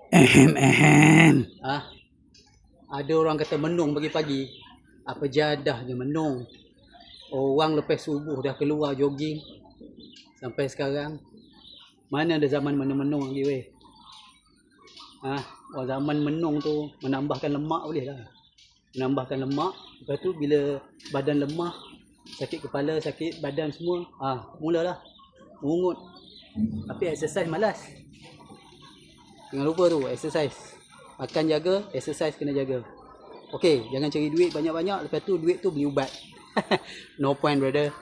Ahem. Ada orang kata menung pagi-pagi. Apa jadahnya menung. Orang lepas subuh dah keluar jogging. Sampai sekarang. Mana ada zaman menung-menung lagi weh. Zaman menung tu menambahkan lemak boleh lah. Menambahkan lemak. Lepas tu bila badan lemah, sakit kepala, sakit badan semua, mulalah mengungut. Tapi exercise malas. Jangan lupa tu, exercise. Makan jaga, exercise kena jaga. Okey, jangan cari duit banyak-banyak. Lepas tu duit tu beli ubat. No point, brother.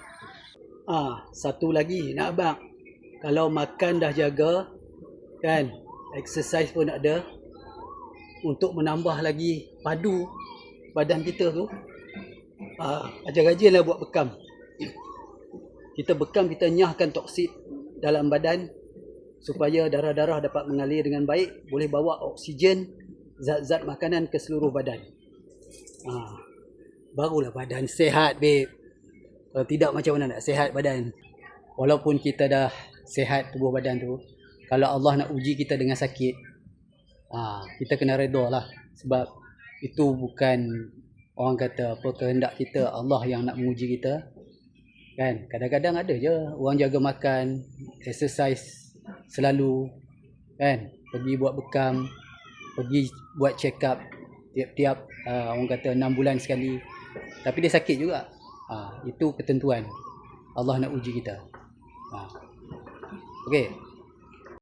Satu lagi nak abang. Kalau makan dah jaga, kan, exercise pun ada, untuk menambah lagi padu badan kita tu, rajin-rajinlah buat bekam. Kita bekam, kita nyahkan toksik dalam badan supaya darah-darah dapat mengalir dengan baik, boleh bawa oksigen, zat-zat makanan ke seluruh badan. Barulah badan sihat, babe. Kalau tidak, macam mana nak sihat badan? Walaupun kita dah sihat tubuh badan tu, kalau Allah nak uji kita dengan sakit, kita kena redha lah. Sebab itu bukan, orang kata apa, kehendak kita. Allah yang nak menguji kita, kan. Kadang-kadang ada je orang jaga makan, exercise selalu, kan, pergi buat bekam, pergi buat check up tiap-tiap orang kata 6 bulan sekali, tapi dia sakit juga. Itu ketentuan Allah nak uji kita. Okey.